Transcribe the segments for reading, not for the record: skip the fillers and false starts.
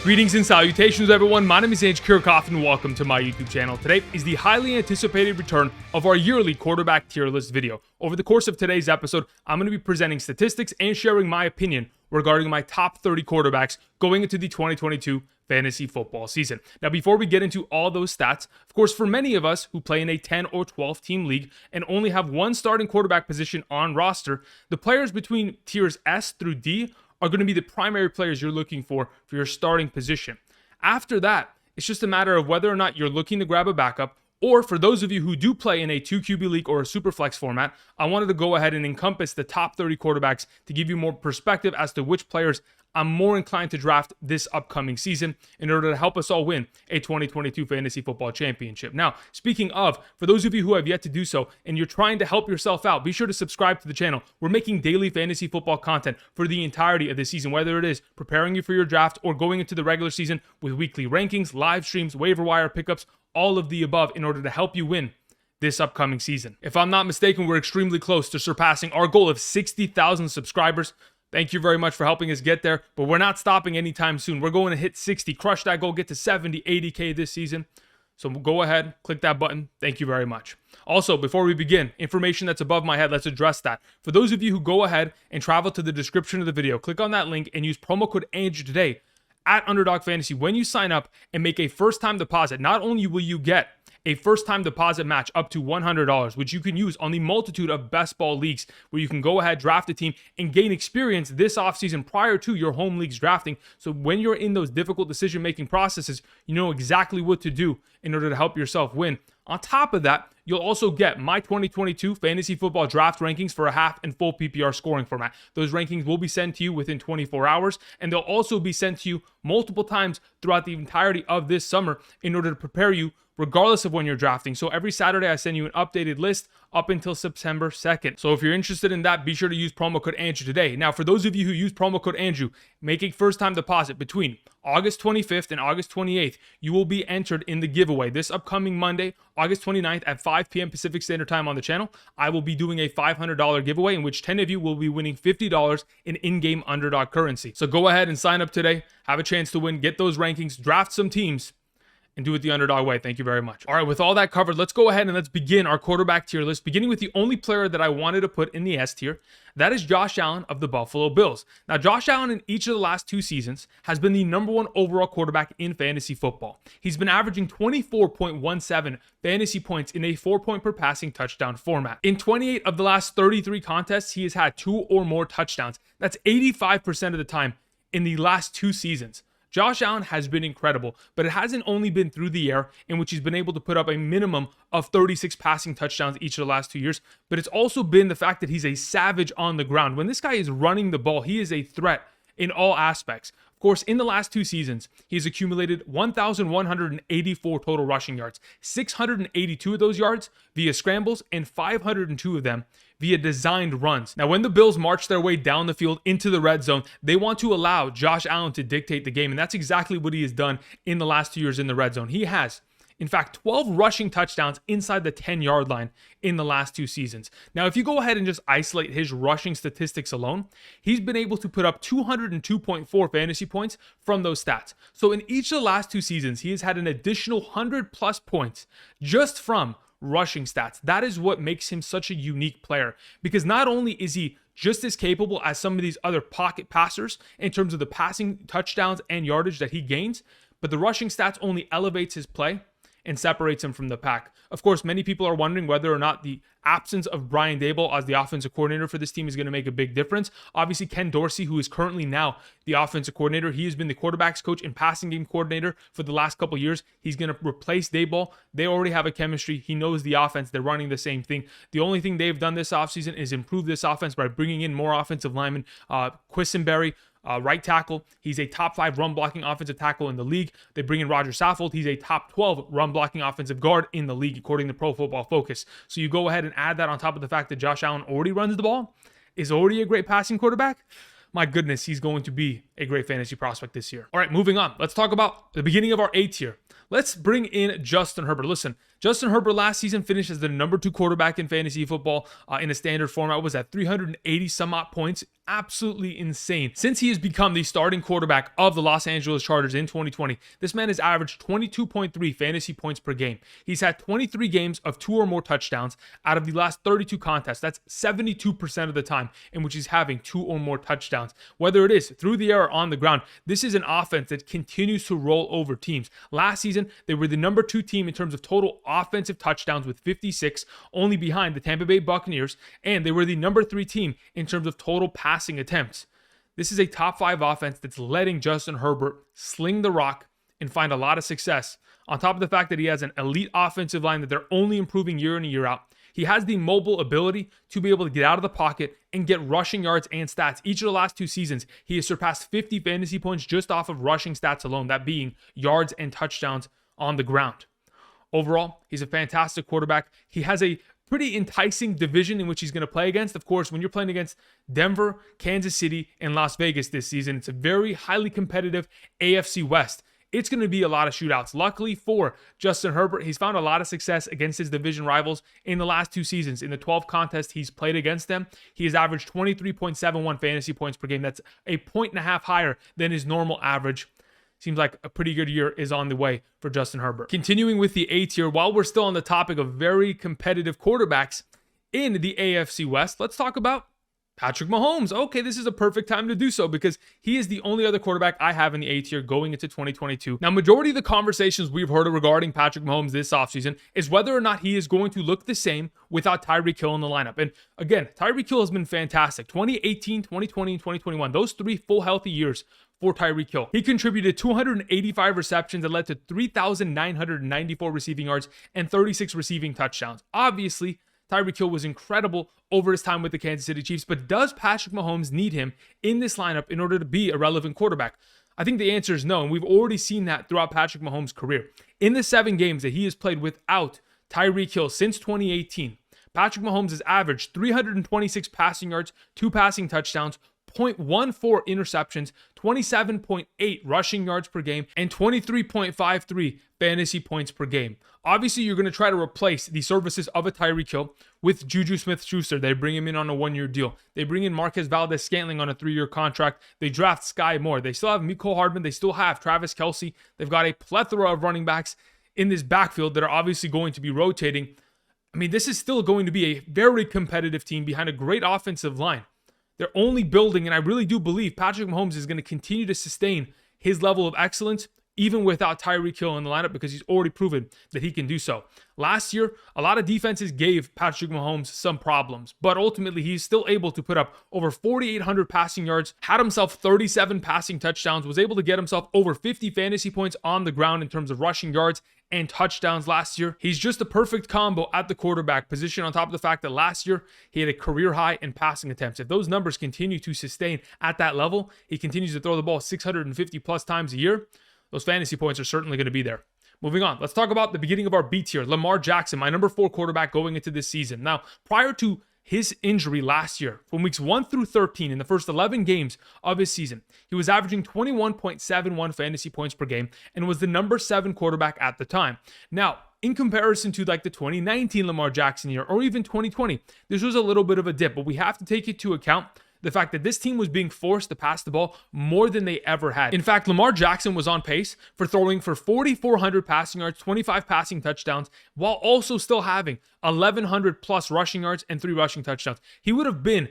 Greetings and salutations, everyone. My name is Kirk Cousins, and welcome to my YouTube channel. Today is the highly anticipated return of our yearly quarterback tier list video. Over the course of today's episode, I'm going to be presenting statistics and sharing my opinion regarding my top 30 quarterbacks going into the 2022 fantasy football season. Now, before we get into all those stats, of course, for many of us who play in a 10 or 12 team league and only have one starting quarterback position on roster, the players between tiers S through D are going to be the primary players you're looking for your starting position. After that, it's just a matter of whether or not you're looking to grab a backup, or for those of you who do play in a 2 QB league or a super flex format, I wanted to go ahead and encompass the top 30 quarterbacks to give you more perspective as to which players I'm more inclined to draft this upcoming season in order to help us all win a 2022 fantasy football championship. Now, speaking of, for those of you who have yet to do so and you're trying to help yourself out, be sure to subscribe to the channel. We're making daily fantasy football content for the entirety of the season, whether it is preparing you for your draft or going into the regular season with weekly rankings, live streams, waiver wire pickups, all of the above in order to help you win this upcoming season. If I'm not mistaken, we're extremely close to surpassing our goal of 60,000 subscribers. Thank you very much for helping us get there, but we're not stopping anytime soon. We're going to hit 60, crush that goal, get to 70, 80K this season. So go ahead, click that button. Thank you very much. Also, before we begin, information that's above my head, let's address that. For those of you who go ahead and travel to the description of the video, click on that link and use promo code Andrew today at Underdog Fantasy when you sign up and make a first-time deposit. Not only will you get a first-time deposit match up to $100, which you can use on the multitude of best ball leagues where you can go ahead, draft a team, and gain experience this offseason prior to your home league's drafting. So when you're in those difficult decision-making processes, you know exactly what to do in order to help yourself win. On top of that, you'll also get my 2022 fantasy football draft rankings for a half and full PPR scoring format. Those rankings will be sent to you within 24 hours, and they'll also be sent to you multiple times throughout the entirety of this summer in order to prepare you regardless of when you're drafting. So every Saturday, I send you an updated list up until September 2nd. So if you're interested in that, be sure to use promo code Andrew today. Now, for those of you who use promo code Andrew, make a first-time deposit between August 25th and August 28th, you will be entered in the giveaway. This upcoming Monday, August 29th at 5 p.m. Pacific Standard Time on the channel, I will be doing a $500 giveaway in which 10 of you will be winning $50 in in-game underdog currency. So go ahead and sign up today, have a chance to win, get those rankings, draft some teams, and do it the underdog way. Thank you very much. All right, with all that covered, let's go ahead and let's begin our quarterback tier list, beginning with the only player that I wanted to put in the S tier. That is Josh Allen of the Buffalo Bills. Now, Josh Allen in each of the last 2 seasons has been the number 1 overall quarterback in fantasy football. He's been averaging 24.17 fantasy points in a 4-point per passing touchdown format. In 28 of the last 33 contests, he has had 2 or more touchdowns. That's 85% of the time in the last 2 seasons. Josh Allen has been incredible, but it hasn't only been through the air in which he's been able to put up a minimum of 36 passing touchdowns each of the last 2 years, but it's also been the fact that he's a savage on the ground. When this guy is running the ball, he is a threat in all aspects. Of course, in the last 2 seasons, he's accumulated 1,184 total rushing yards, 682 of those yards via scrambles, and 502 of them via designed runs. Now, when the Bills march their way down the field into the red zone, they want to allow Josh Allen to dictate the game, and that's exactly what he has done in the last 2 years in the red zone. He has, in fact, 12 rushing touchdowns inside the 10-yard line in the last 2 seasons. Now, if you go ahead and just isolate his rushing statistics alone, he's been able to put up 202.4 fantasy points from those stats. So in each of the last 2 seasons, he has had an additional 100+ points just from rushing stats. That is what makes him such a unique player, because not only is he just as capable as some of these other pocket passers in terms of the passing touchdowns and yardage that he gains, but the rushing stats only elevates his play and separates him from the pack. Of course, many people are wondering whether or not the absence of Brian Daboll as the offensive coordinator for this team is going to make a big difference. Obviously, Ken Dorsey, who is currently now the offensive coordinator, he has been the quarterback's coach and passing game coordinator for the last couple of years. He's going to replace Daboll. They already have a chemistry. He knows the offense. They're running the same thing. The only thing they've done this offseason is improve this offense by bringing in more offensive linemen. Quisenberry, right tackle. He's a top 5 run blocking offensive tackle in the league. They bring in Rodgers. He's a top 12 run blocking offensive guard in the league, according to Pro Football Focus. So you go ahead and add that on top of the fact that Josh Allen already runs the ball, is already a great passing quarterback. my goodness, he's going to be a great fantasy prospect this year. All right, moving on. Let's talk about the beginning of our A tier. Let's bring in Justin Herbert. Listen, Justin Herbert last season finished as the number 2 quarterback in fantasy football in a standard format. Was at 380 some odd points. Absolutely insane. Since he has become the starting quarterback of the Los Angeles Chargers in 2020, this man has averaged 22.3 fantasy points per game. He's had 23 games of 2 or more touchdowns out of the last 32 contests. That's 72% of the time in which he's having 2 or more touchdowns. Whether it is through the air or on the ground, this is an offense that continues to roll over teams. Last season, they were the number 2 team in terms of total offensive touchdowns with 56, only behind the Tampa Bay Buccaneers, and they were the number 3 team in terms of total passing attempts. This is a top 5 offense that's letting Justin Herbert sling the rock and find a lot of success. On top of the fact that he has an elite offensive line that they're only improving year in and year out, he has the mobile ability to be able to get out of the pocket and get rushing yards and stats. Each of the last 2 seasons, he has surpassed 50 fantasy points just off of rushing stats alone, that being yards and touchdowns on the ground. Overall, he's a fantastic quarterback. He has a pretty enticing division in which he's going to play against. Of course, when you're playing against Denver, Kansas City, and Las Vegas this season, it's a very highly competitive AFC West. It's going to be a lot of shootouts. Luckily for Justin Herbert, he's found a lot of success against his division rivals in the last 2 seasons. In the 12 contests he's played against them, he has averaged 23.71 fantasy points per game. That's a 1.5 higher than his normal average. Seems like a pretty good year is on the way for Justin Herbert. Continuing with the A tier, while we're still on the topic of very competitive quarterbacks in the AFC West, let's talk about Patrick Mahomes. Okay, this is a perfect time to do so because he is the only other quarterback I have in the A tier going into 2022. Now, majority of the conversations we've heard regarding Patrick Mahomes this offseason is whether or not he is going to look the same without Tyreek Hill in the lineup. And again, Tyreek Hill has been fantastic. 2018, 2020, and 2021, those 3 full healthy years for Tyreek Hill. He contributed 285 receptions that led to 3,994 receiving yards and 36 receiving touchdowns. Obviously, Tyreek Hill was incredible over his time with the Kansas City Chiefs, but does Patrick Mahomes need him in this lineup in order to be a relevant quarterback? I think the answer is no, and we've already seen that throughout Patrick Mahomes' career. In the 7 games that he has played without Tyreek Hill since 2018, Patrick Mahomes has averaged 326 passing yards, 2 passing touchdowns, 0.14 interceptions, 27.8 rushing yards per game, and 23.53 fantasy points per game. Obviously, you're going to try to replace the services of a Tyreek Hill with Juju Smith-Schuster. They bring him in on a 1-year deal. They bring in Marquez Valdez-Scantling on a 3-year contract. They draft Sky Moore. They still have Mecole Hardman. They still have Travis Kelce. They've got a plethora of running backs in this backfield that are obviously going to be rotating. I mean, this is still going to be a very competitive team behind a great offensive line. They're only building, and I really do believe Patrick Mahomes is going to continue to sustain his level of excellence even without Tyreek Hill in the lineup because he's already proven that he can do so. Last year, a lot of defenses gave Patrick Mahomes some problems, but ultimately he's still able to put up over 4,800 passing yards, had himself 37 passing touchdowns, was able to get himself over 50 fantasy points on the ground in terms of rushing yards and touchdowns last year. He's just a perfect combo at the quarterback position on top of the fact that last year he had a career high in passing attempts. If those numbers continue to sustain at that level, he continues to throw the ball 650 plus times a year, those fantasy points are certainly going to be there. Moving on, let's talk about the beginning of our B tier. Lamar Jackson, my number 4 quarterback going into this season. Now, prior to his injury last year, from weeks 1 through 13 in the first 11 games of his season, he was averaging 21.71 fantasy points per game and was the number 7 quarterback at the time. Now, in comparison to like the 2019 Lamar Jackson year or even 2020, this was a little bit of a dip, but we have to take into account the fact that this team was being forced to pass the ball more than they ever had. In fact, Lamar Jackson was on pace for throwing for 4,400 passing yards, 25 passing touchdowns, while also still having 1,100 plus rushing yards and 3 rushing touchdowns. He would have been,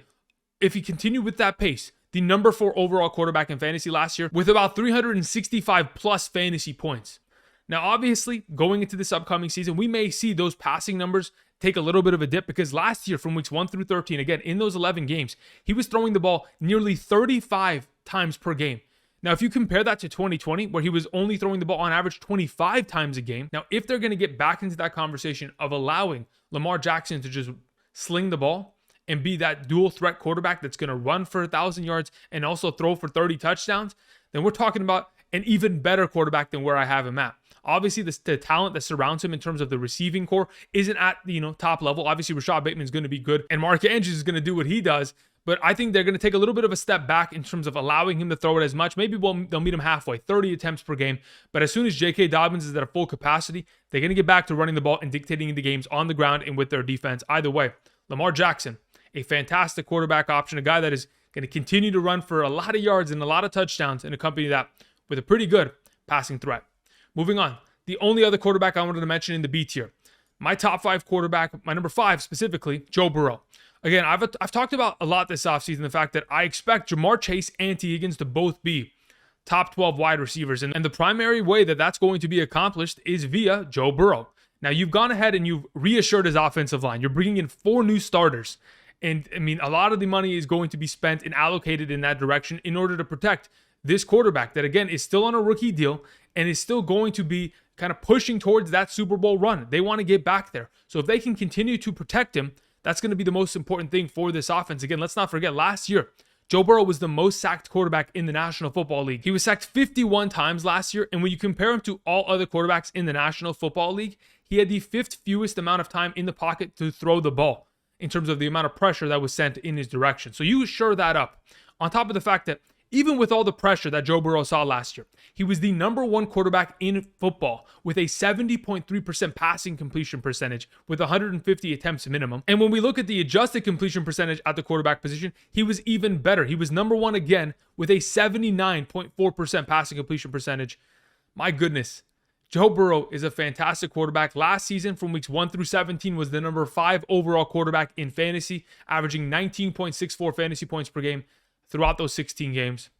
if he continued with that pace, the number 4 overall quarterback in fantasy last year with about 365 plus fantasy points. Now, obviously, going into this upcoming season, we may see those passing numbers take a little bit of a dip because last year from weeks 1 through 13, again, in those 11 games, he was throwing the ball nearly 35 times per game. Now, if you compare that to 2020, where he was only throwing the ball on average 25 times a game, now, if they're going to get back into that conversation of allowing Lamar Jackson to just sling the ball and be that dual threat quarterback that's going to run for 1,000 yards and also throw for 30 touchdowns, then we're talking about an even better quarterback than where I have him at. Obviously, the talent that surrounds him in terms of the receiving core isn't at the top level. Obviously, Rashad Bateman is going to be good, and Mark Andrews is going to do what he does. But I think they're going to take a little bit of a step back in terms of allowing him to throw it as much. Maybe they'll meet him halfway, 30 attempts per game. But as soon as J.K. Dobbins is at a full capacity, they're going to get back to running the ball and dictating the games on the ground and with their defense. Either way, Lamar Jackson, a fantastic quarterback option, a guy that is going to continue to run for a lot of yards and a lot of touchdowns and accompany that with a pretty good passing threat. Moving on, the only other quarterback I wanted to mention in the B tier, my top 5 quarterback, my number 5 specifically, Joe Burrow. Again, I've talked about a lot this offseason the fact that I expect Jamar Chase and T. Higgins to both be top 12 wide receivers. And the primary way that that's going to be accomplished is via Joe Burrow. Now, you've gone ahead and you've reassured his offensive line. You're bringing in 4 new starters. And, I mean, a lot of the money is going to be spent and allocated in that direction in order to protect this quarterback that, again, is still on a rookie deal and is still going to be kind of pushing towards that Super Bowl run. They want to get back there. So if they can continue to protect him, that's going to be the most important thing for this offense. Again, let's not forget, last year, Joe Burrow was the most sacked quarterback in the National Football League. He was sacked 51 times last year, and when you compare him to all other quarterbacks in the National Football League, he had the 5th fewest amount of time in the pocket to throw the ball in terms of the amount of pressure that was sent in his direction. So you shore that up. On top of the fact that even with all the pressure that Joe Burrow saw last year, he was the number 1 quarterback in football with a 70.3% passing completion percentage with 150 attempts minimum. And when we look at the adjusted completion percentage at the quarterback position, he was even better. He was number 1 again with a 79.4% passing completion percentage. My goodness, Joe Burrow is a fantastic quarterback. Last season, from weeks 1 through 17, was the number 5 overall quarterback in fantasy, averaging 19.64 fantasy points per game throughout those 16 games.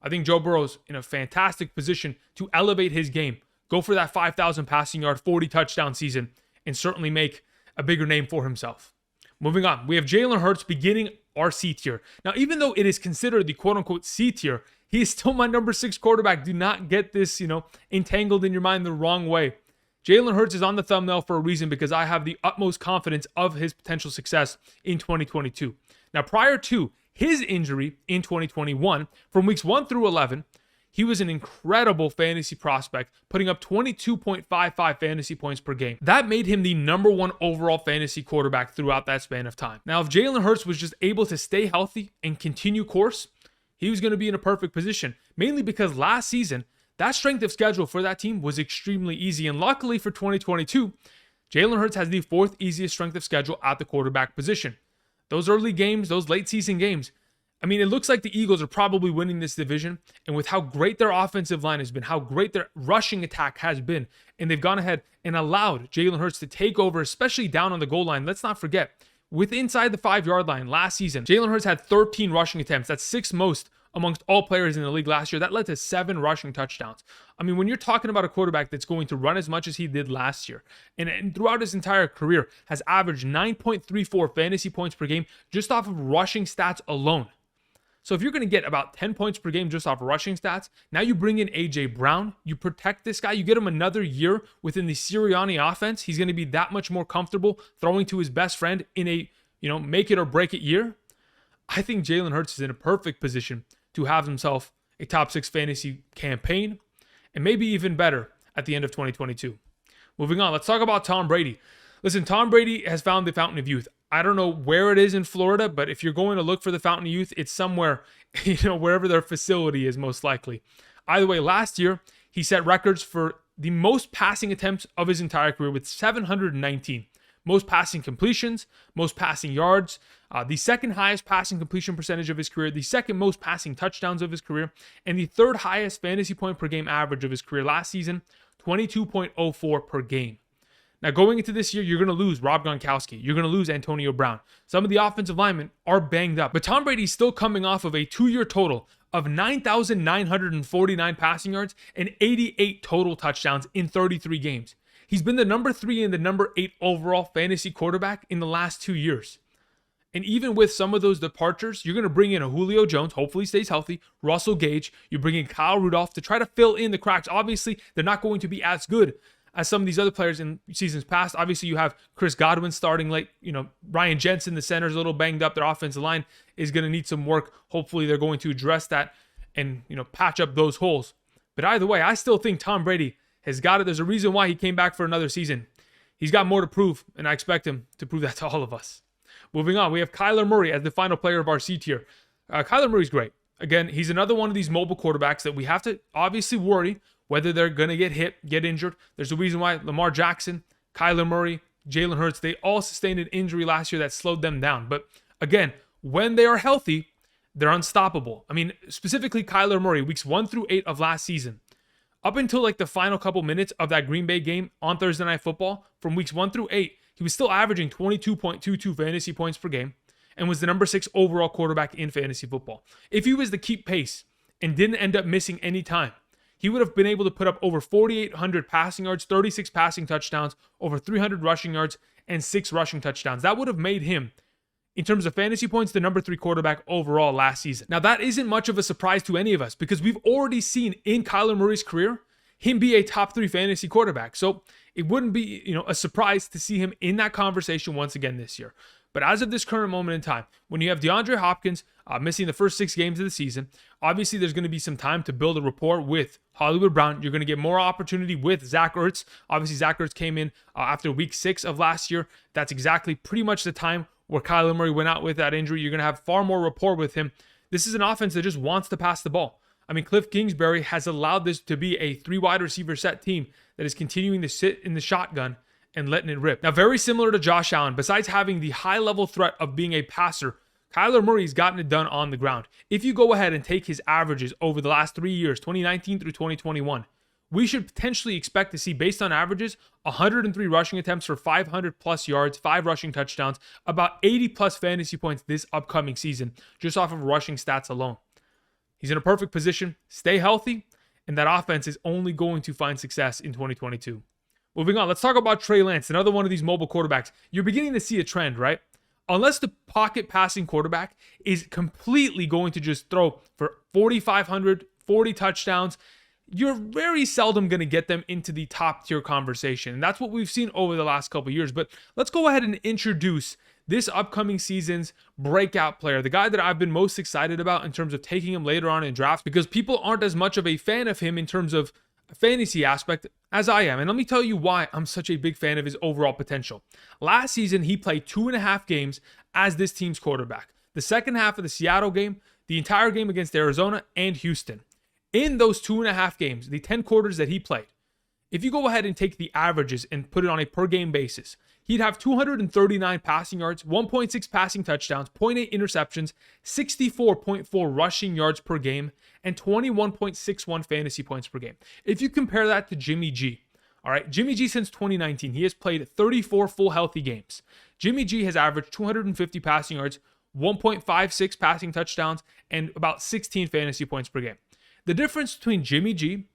I think Joe Burrow's in a fantastic position to elevate his game, go for that 5,000 passing yard, 40 touchdown season, and certainly make a bigger name for himself. Moving on, we have Jalen Hurts beginning our C tier. Now, even though it is considered the quote-unquote C tier, he is still my number 6 quarterback. Do not get this, entangled in your mind the wrong way. Jalen Hurts is on the thumbnail for a reason because I have the utmost confidence of his potential success in 2022. Now, prior to his injury in 2021, from weeks 1 through 11, he was an incredible fantasy prospect, putting up 22.55 fantasy points per game. That made him the number 1 overall fantasy quarterback throughout that span of time. Now, if Jalen Hurts was just able to stay healthy and continue course, he was going to be in a perfect position, mainly because last season, that strength of schedule for that team was extremely easy. And luckily for 2022, Jalen Hurts has the 4th easiest strength of schedule at the quarterback position. Those early games, those late season games, I mean, it looks like the Eagles are probably winning this division. And with how great their offensive line has been, how great their rushing attack has been, and they've gone ahead and allowed Jalen Hurts to take over, especially down on the goal line. Let's not forget, with inside the 5-yard line last season, Jalen Hurts had 13 rushing attempts. That's 6th most amongst all players in the league last year. That led to 7 rushing touchdowns. I mean, when you're talking about a quarterback that's going to run as much as he did last year, and throughout his entire career has averaged 9.34 fantasy points per game just off of rushing stats alone. So if you're going to get about 10 points per game just off rushing stats, now you bring in A.J. Brown, you protect this guy, you get him another year within the Sirianni offense. He's going to be that much more comfortable throwing to his best friend in a, make it or break it year. I think Jalen Hurts is in a perfect position to have himself a top 6 fantasy campaign, and maybe even better at the end of 2022. Moving on, let's talk about Tom Brady. Listen, Tom Brady has found the fountain of youth. I don't know where it is in Florida, but if you're going to look for the fountain of youth, it's somewhere, wherever their facility is most likely. Either way, last year, he set records for the most passing attempts of his entire career with 719. Most passing completions, most passing yards, the 2nd highest passing completion percentage of his career, the 2nd most passing touchdowns of his career, and the 3rd highest fantasy point per game average of his career last season, 22.04 per game. Now, going into this year, you're going to lose Rob Gronkowski. You're going to lose Antonio Brown. Some of the offensive linemen are banged up, but Tom Brady's still coming off of a 2-year total of 9,949 passing yards and 88 total touchdowns in 33 games. He's been the number 3 and the number 8 overall fantasy quarterback in the last 2 years. And even with some of those departures, you're going to bring in a Julio Jones, hopefully stays healthy, Russell Gage. You bring in Kyle Rudolph to try to fill in the cracks. Obviously, they're not going to be as good as some of these other players in seasons past. Obviously, you have Chris Godwin starting late. Ryan Jensen, the center, is a little banged up. Their offensive line is going to need some work. Hopefully, they're going to address that and, patch up those holes. But either way, I still think Tom Brady has got it. There's a reason why he came back for another season. He's got more to prove, and I expect him to prove that to all of us. Moving on, we have Kyler Murray as the final player of our C tier. Kyler Murray's great. Again, he's another one of these mobile quarterbacks that we have to obviously worry whether they're going to get hit, get injured. There's a reason why Lamar Jackson, Kyler Murray, Jalen Hurts, they all sustained an injury last year that slowed them down. But again, when they are healthy, they're unstoppable. I mean, specifically Kyler Murray, weeks 1 through 8 of last season, up until like the final couple minutes of that Green Bay game on Thursday Night Football, from weeks 1 through 8, he was still averaging 22.22 fantasy points per game and was the number 6 overall quarterback in fantasy football. If he was to keep pace and didn't end up missing any time, he would have been able to put up over 4,800 passing yards, 36 passing touchdowns, over 300 rushing yards, and 6 rushing touchdowns. That would have made him, in terms of fantasy points, the number 3 quarterback overall last season. Now, that isn't much of a surprise to any of us because we've already seen in Kyler Murray's career him be a top 3 fantasy quarterback. So it wouldn't be, a surprise to see him in that conversation once again this year. But as of this current moment in time, when you have DeAndre Hopkins missing the first 6 games of the season, obviously there's going to be some time to build a rapport with Hollywood Brown. You're going to get more opportunity with Zach Ertz. Obviously, Zach Ertz came in after week 6 of last year. That's exactly pretty much the time where Kyler Murray went out with that injury. You're going to have far more rapport with him. This is an offense that just wants to pass the ball. I mean, Cliff Kingsbury has allowed this to be a 3 wide receiver set team that is continuing to sit in the shotgun and letting it rip. Now, very similar to Josh Allen, besides having the high-level threat of being a passer, Kyler Murray's gotten it done on the ground. If you go ahead and take his averages over the last 3 years, 2019 through 2021, we should potentially expect to see, based on averages, 103 rushing attempts for 500 plus yards, 5 rushing touchdowns, about 80 plus fantasy points this upcoming season, just off of rushing stats alone. He's in a perfect position, stay healthy, and that offense is only going to find success in 2022. Moving on, let's talk about Trey Lance, another one of these mobile quarterbacks. You're beginning to see a trend, right? Unless the pocket passing quarterback is completely going to just throw for 4,500, 40 touchdowns, you're very seldom going to get them into the top tier conversation. And that's what we've seen over the last couple of years. But let's go ahead and introduce this upcoming season's breakout player, the guy that I've been most excited about in terms of taking him later on in drafts, because people aren't as much of a fan of him in terms of fantasy aspect as I am. And let me tell you why I'm such a big fan of his overall potential. Last season, he played 2.5 games as this team's quarterback. The second half of the Seattle game, the entire game against Arizona and Houston. In those 2.5 games, the 10 quarters that he played, if you go ahead and take the averages and put it on a per game basis, he'd have 239 passing yards, 1.6 passing touchdowns, 0.8 interceptions, 64.4 rushing yards per game, and 21.61 fantasy points per game. If you compare that to Jimmy G, all right, Jimmy G since 2019, he has played 34 full healthy games. Jimmy G has averaged 250 passing yards, 1.56 passing touchdowns, and about 16 fantasy points per game. The difference between Jimmy G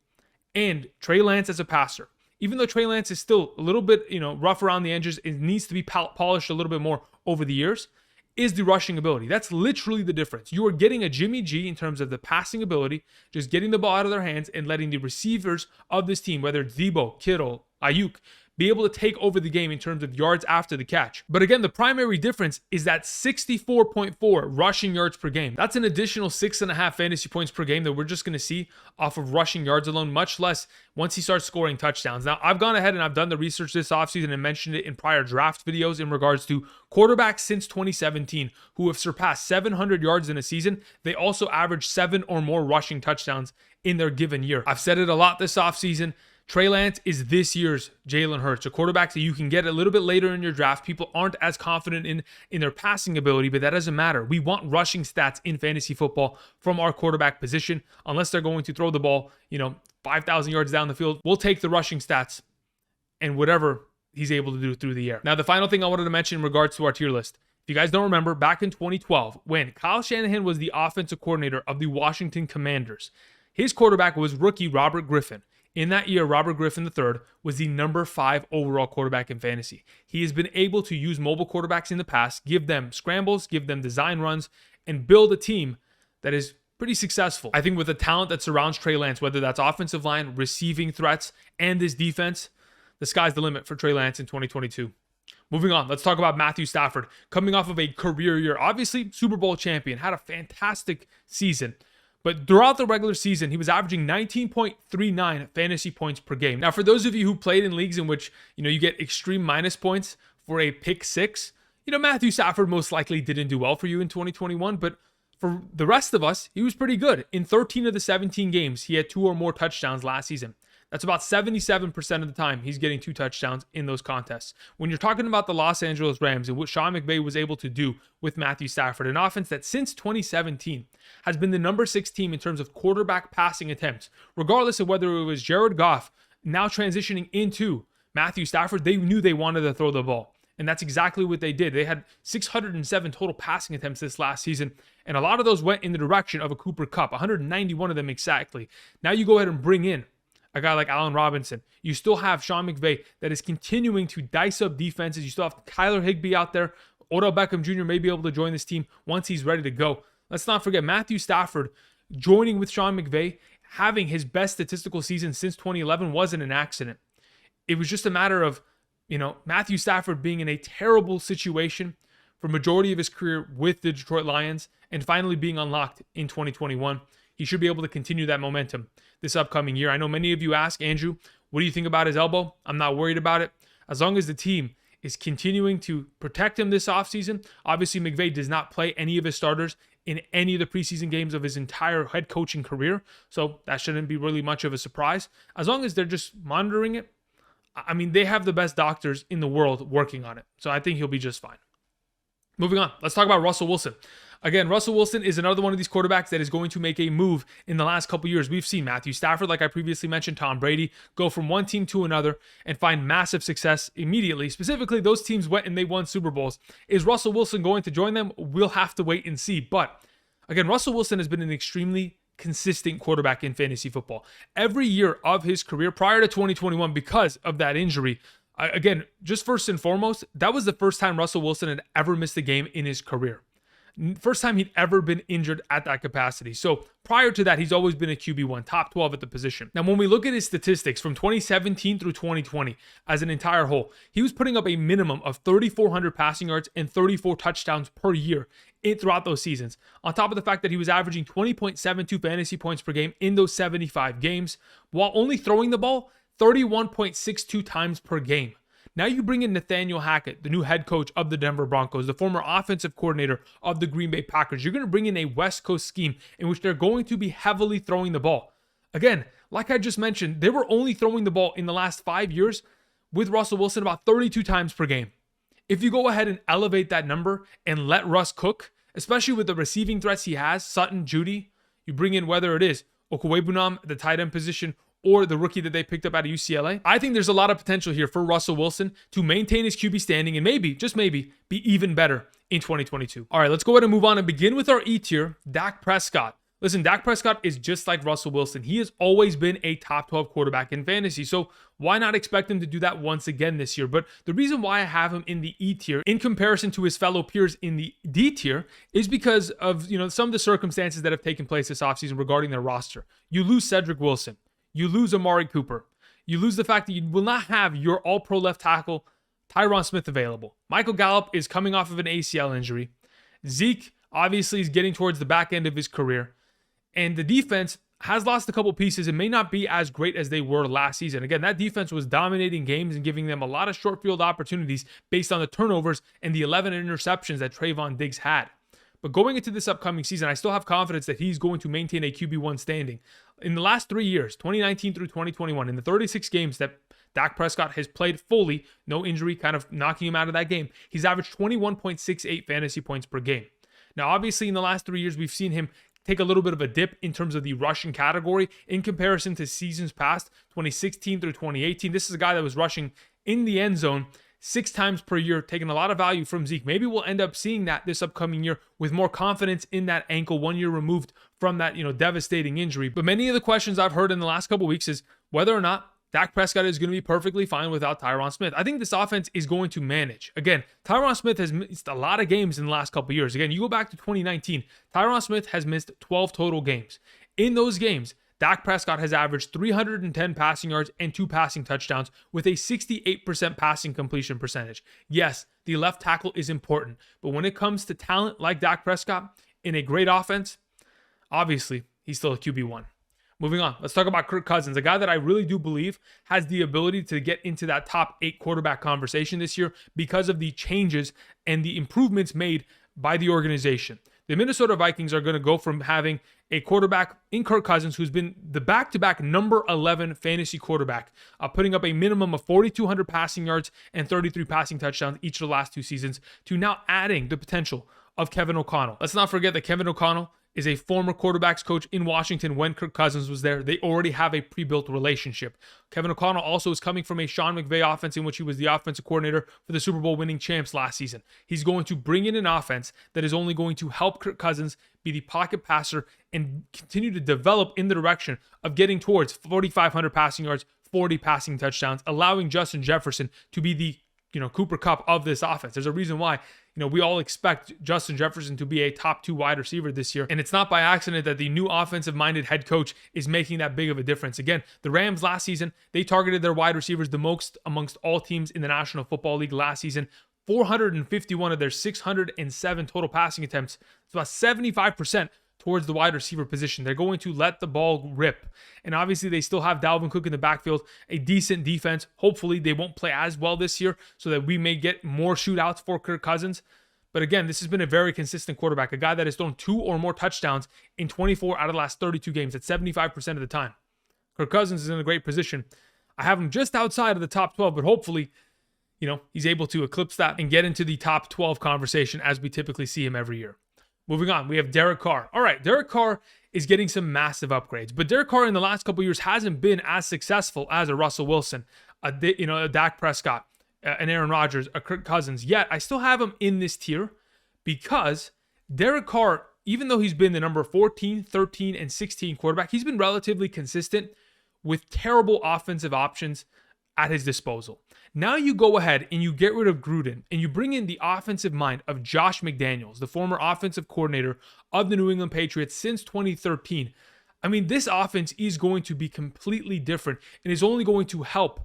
and Trey Lance as a passer, even though Trey Lance is still a little bit, rough around the edges, it needs to be polished a little bit more over the years, is the rushing ability. That's literally the difference. You are getting a Jimmy G in terms of the passing ability, just getting the ball out of their hands and letting the receivers of this team, whether it's Debo, Kittle, Ayuk, be able to take over the game in terms of yards after the catch. But again, the primary difference is that 64.4 rushing yards per game. That's an additional 6.5 fantasy points per game that we're just going to see off of rushing yards alone, much less once he starts scoring touchdowns. Now, I've gone ahead and I've done the research this offseason and mentioned it in prior draft videos in regards to quarterbacks since 2017 who have surpassed 700 yards in a season. They also average 7 or more rushing touchdowns in their given year. I've said it a lot this offseason. Trey Lance is this year's Jalen Hurts, a quarterback that you can get a little bit later in your draft. People aren't as confident in their passing ability, but that doesn't matter. We want rushing stats in fantasy football from our quarterback position. Unless they're going to throw the ball, 5,000 yards down the field, we'll take the rushing stats and whatever he's able to do through the air. Now, the final thing I wanted to mention in regards to our tier list. If you guys don't remember, back in 2012, when Kyle Shanahan was the offensive coordinator of the Washington Commanders, his quarterback was rookie Robert Griffin. In that year, Robert Griffin III was the number 5 overall quarterback in fantasy. He has been able to use mobile quarterbacks in the past, give them scrambles, give them design runs, and build a team that is pretty successful. I think with the talent that surrounds Trey Lance, whether that's offensive line, receiving threats, and this defense, the sky's the limit for Trey Lance in 2022. Moving on, let's talk about Matthew Stafford. Coming off of a career year, obviously Super Bowl champion, had a fantastic season. But throughout the regular season, he was averaging 19.39 fantasy points per game. Now, for those of you who played in leagues in which, you get extreme minus points for a pick six, Matthew Stafford most likely didn't do well for you in 2021, but for the rest of us, he was pretty good. In 13 of the 17 games, he had 2 or more touchdowns last season. That's about 77% of the time he's getting 2 touchdowns in those contests. When you're talking about the Los Angeles Rams and what Sean McVay was able to do with Matthew Stafford, an offense that since 2017 has been the number 6 team in terms of quarterback passing attempts, regardless of whether it was Jared Goff now transitioning into Matthew Stafford, they knew they wanted to throw the ball. And that's exactly what they did. They had 607 total passing attempts this last season, and a lot of those went in the direction of a Cooper Kupp, 191 of them exactly. Now you go ahead and bring in a guy like Allen Robinson. You still have Sean McVay that is continuing to dice up defenses. You still have Kyler Higbee out there. Odell Beckham Jr. may be able to join this team once he's ready to go. Let's not forget Matthew Stafford joining with Sean McVay, having his best statistical season since 2011 wasn't an accident. It was just a matter of Matthew Stafford being in a terrible situation for majority of his career with the Detroit Lions and finally being unlocked in 2021. He should be able to continue that momentum this upcoming year. I know many of you ask, Andrew, what do you think about his elbow? I'm not worried about it. As long as the team is continuing to protect him this offseason, obviously McVay does not play any of his starters in any of the preseason games of his entire head coaching career, so that shouldn't be really much of a surprise. As long as they're just monitoring it, they have the best doctors in the world working on it. So I think he'll be just fine. Moving on, let's talk about Russell Wilson. Again, Russell Wilson is another one of these quarterbacks that is going to make a move in the last couple years. We've seen Matthew Stafford, like I previously mentioned, Tom Brady, go from one team to another and find massive success immediately. Specifically, those teams went and they won Super Bowls. Is Russell Wilson going to join them? We'll have to wait and see. But again, Russell Wilson has been an extremely consistent quarterback in fantasy football. Every year of his career prior to 2021, because of that injury, again, just first and foremost, that was the first time Russell Wilson had ever missed a game in his career. First time he'd ever been injured at that capacity. So prior to that, he's always been a QB1, top 12 at the position. Now, when we look at his statistics from 2017 through 2020 as an entire whole, he was putting up a minimum of 3,400 passing yards and 34 touchdowns per year throughout those seasons. On top of the fact that he was averaging 20.72 fantasy points per game in those 75 games, while only throwing the ball 31.62 times per game. Now you bring in Nathaniel Hackett, the new head coach of the Denver Broncos, the former offensive coordinator of the Green Bay Packers. You're going to bring in a West Coast scheme in which they're going to be heavily throwing the ball. Again, like I just mentioned, they were only throwing the ball in the last 5 years with Russell Wilson about 32 times per game. If you go ahead and elevate that number and let Russ cook, especially with the receiving threats he has, Sutton, Judy, you bring in whether it is Okwuegbunam, the tight end position, or the rookie that they picked up out of UCLA. I think there's a lot of potential here for Russell Wilson to maintain his QB standing and maybe, just maybe, be even better in 2022. All right, let's go ahead and move on and begin with our E tier, Dak Prescott. Listen, Dak Prescott is just like Russell Wilson. He has always been a top 12 quarterback in fantasy, so why not expect him to do that once again this year? But the reason why I have him in the E tier in comparison to his fellow peers in the D tier is because of some of the circumstances that have taken place this offseason regarding their roster. You lose Cedric Wilson. You lose Amari Cooper. You lose the fact that you will not have your all-pro left tackle, Tyron Smith, available. Michael Gallup is coming off of an ACL injury. Zeke, obviously, is getting towards the back end of his career. And the defense has lost a couple pieces and may not be as great as they were last season. Again, that defense was dominating games and giving them a lot of short field opportunities based on the turnovers and the 11 interceptions that Trayvon Diggs had. But going into this upcoming season, I still have confidence that he's going to maintain a QB1 standing. In the last 3 years, 2019 through 2021, in the 36 games that Dak Prescott has played fully, no injury kind of knocking him out of that game, he's averaged 21.68 fantasy points per game. Now, obviously, in the last 3 years, we've seen him take a little bit of a dip in terms of the rushing category in comparison to seasons past, 2016 through 2018. This is a guy that was rushing in the end zone 6 times per year, taking a lot of value from Zeke. Maybe we'll end up seeing that this upcoming year with more confidence in that ankle 1 year removed from that, devastating injury. But many of the questions I've heard in the last couple of weeks is whether or not Dak Prescott is going to be perfectly fine without Tyron Smith. I think this offense is going to manage. Again, Tyron Smith has missed a lot of games in the last couple of years. Again, you go back to 2019, Tyron Smith has missed 12 total games. In those games, Dak Prescott has averaged 310 passing yards and 2 passing touchdowns with a 68% passing completion percentage. Yes, the left tackle is important, but when it comes to talent like Dak Prescott in a great offense, obviously, he's still a QB1. Moving on, let's talk about Kirk Cousins, a guy that I really do believe has the ability to get into that top 8 quarterback conversation this year because of the changes and the improvements made by the organization. The Minnesota Vikings are going to go from having a quarterback in Kirk Cousins who's been the back-to-back number 11 fantasy quarterback, putting up a minimum of 4,200 passing yards and 33 passing touchdowns each of the last 2 seasons, to now adding the potential of Kevin O'Connell. Let's not forget that Kevin O'Connell is a former quarterbacks coach in Washington when Kirk Cousins was there. They already have a pre-built relationship. Kevin O'Connell also is coming from a Sean McVay offense in which he was the offensive coordinator for the Super Bowl winning champs last season. He's going to bring in an offense that is only going to help Kirk Cousins be the pocket passer and continue to develop in the direction of getting towards 4,500 passing yards, 40 passing touchdowns, allowing Justin Jefferson to be the Cooper Kupp of this offense. There's a reason why we all expect Justin Jefferson to be a top 2 wide receiver this year. And it's not by accident that the new offensive-minded head coach is making that big of a difference. Again, the Rams last season, they targeted their wide receivers the most amongst all teams in the National Football League last season. 451 of their 607 total passing attempts. It's about 75% towards the wide receiver position. They're going to let the ball rip. And obviously they still have Dalvin Cook in the backfield, a decent defense. Hopefully they won't play as well this year so that we may get more shootouts for Kirk Cousins. But again, this has been a very consistent quarterback, a guy that has thrown 2 or more touchdowns in 24 out of the last 32 games at 75% of the time. Kirk Cousins is in a great position. I have him just outside of the top 12, but hopefully, he's able to eclipse that and get into the top 12 conversation as we typically see him every year. Moving on, we have Derek Carr. All right, Derek Carr is getting some massive upgrades, but Derek Carr in the last couple of years hasn't been as successful as a Russell Wilson, a Dak Prescott, an Aaron Rodgers, a Kirk Cousins. Yet I still have him in this tier because Derek Carr, even though he's been the number 14, 13, and 16 quarterback, he's been relatively consistent with terrible offensive options at his disposal. Now you go ahead and you get rid of Gruden and you bring in the offensive mind of Josh McDaniels, the former offensive coordinator of the New England Patriots since 2013. I mean, this offense is going to be completely different and is only going to help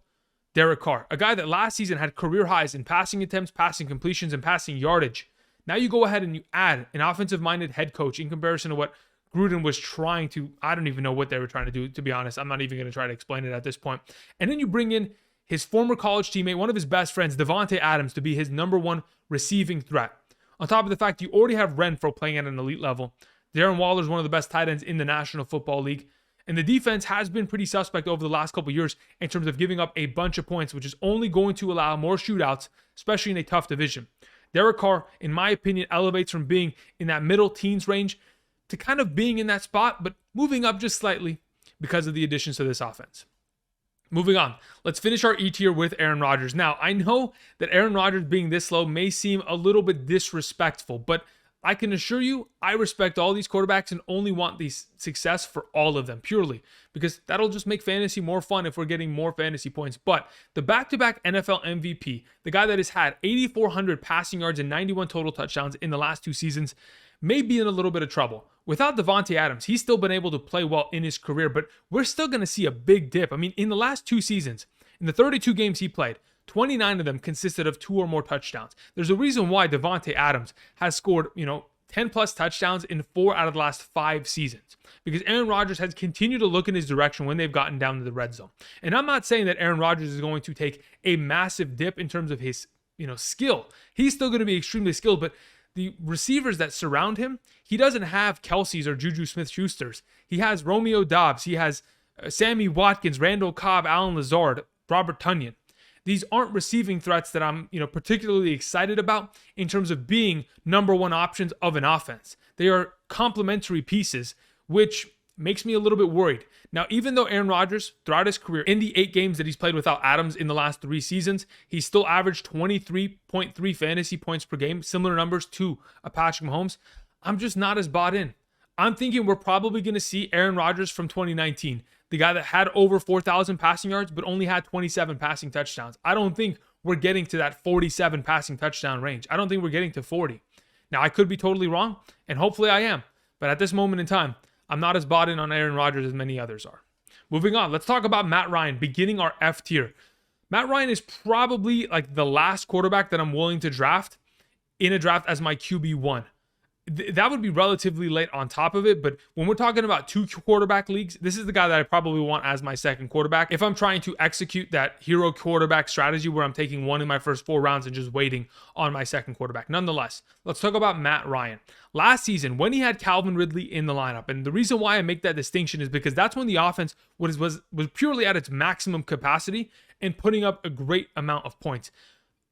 Derek Carr, a guy that last season had career highs in passing attempts, passing completions, and passing yardage. Now you go ahead and you add an offensive-minded head coach in comparison to what Gruden was trying to, I don't even know what they were trying to do, to be honest. I'm not even going to try to explain it at this point. And then you bring in his former college teammate, one of his best friends, Davante Adams, to be his number 1 receiving threat. On top of the fact you already have Renfro playing at an elite level. Darren Waller is one of the best tight ends in the National Football League. And the defense has been pretty suspect over the last couple of years in terms of giving up a bunch of points, which is only going to allow more shootouts, especially in a tough division. Derek Carr, in my opinion, elevates from being in that middle teens range to kind of being in that spot, but moving up just slightly because of the additions to this offense. Moving on, let's finish our E tier with Aaron Rodgers. Now, I know that Aaron Rodgers being this low may seem a little bit disrespectful, but I can assure you I respect all these quarterbacks and only want the success for all of them purely because that'll just make fantasy more fun if we're getting more fantasy points. But the back-to-back NFL MVP, the guy that has had 8,400 passing yards and 91 total touchdowns in the last 2 seasons, may be in a little bit of trouble. Without Davante Adams, he's still been able to play well in his career, but we're still going to see a big dip. I mean, in the last 2 seasons, in the 32 games he played, 29 of them consisted of 2 or more touchdowns. There's a reason why Davante Adams has scored, 10 plus touchdowns in 4 out of the last 5 seasons because Aaron Rodgers has continued to look in his direction when they've gotten down to the red zone. And I'm not saying that Aaron Rodgers is going to take a massive dip in terms of his, skill. He's still going to be extremely skilled, but the receivers that surround him, he doesn't have Kelsey's or Juju Smith-Schuster's. He has Romeo Doubs. He has Sammy Watkins, Randall Cobb, Alan Lazard, Robert Tonyan. These aren't receiving threats that I'm, particularly excited about in terms of being number 1 options of an offense. They are complementary pieces, which makes me a little bit worried. Now, even though Aaron Rodgers, throughout his career, in the 8 games that he's played without Adams in the last 3 seasons, he's still averaged 23.3 fantasy points per game, similar numbers to a Patrick Mahomes. I'm just not as bought in. I'm thinking we're probably going to see Aaron Rodgers from 2019, the guy that had over 4,000 passing yards, but only had 27 passing touchdowns. I don't think we're getting to that 47 passing touchdown range. I don't think we're getting to 40. Now, I could be totally wrong, and hopefully I am. But at this moment in time, I'm not as bought in on Aaron Rodgers as many others are. Moving on, let's talk about Matt Ryan, beginning our F tier. Matt Ryan is probably like the last quarterback that I'm willing to draft in a draft as my QB1. that would be relatively late on top of it. But when we're talking about 2 quarterback leagues, this is the guy that I probably want as my second quarterback. If I'm trying to execute that hero quarterback strategy where I'm taking one in my first 4 rounds and just waiting on my second quarterback. Nonetheless, let's talk about Matt Ryan. Last season, when he had Calvin Ridley in the lineup, and the reason why I make that distinction is because that's when the offense was purely at its maximum capacity and putting up a great amount of points.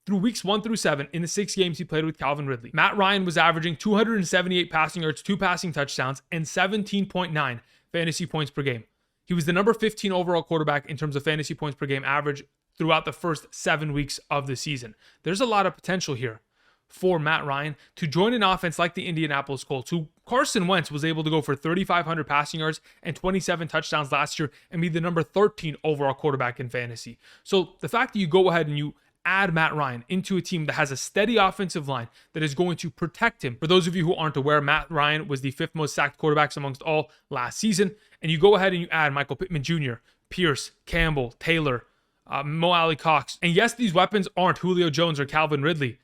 Through weeks 1 through 7, in the 6 games he played with Calvin Ridley, Matt Ryan was averaging 278 passing yards, 2 passing touchdowns, and 17.9 fantasy points per game. He was the number 15 overall quarterback in terms of fantasy points per game average throughout the first 7 weeks of the season. There's a lot of potential here for Matt Ryan to join an offense like the Indianapolis Colts, who Carson Wentz was able to go for 3,500 passing yards and 27 touchdowns last year and be the number 13 overall quarterback in fantasy. So the fact that you go ahead and you add Matt Ryan into a team that has a steady offensive line that is going to protect him. For those of you who aren't aware, Matt Ryan was the 5th most sacked quarterbacks amongst all last season. And you go ahead and you add Michael Pittman Jr., Pierce, Campbell, Taylor, Mo Alley Cox. And yes, these weapons aren't Julio Jones or Calvin Ridley,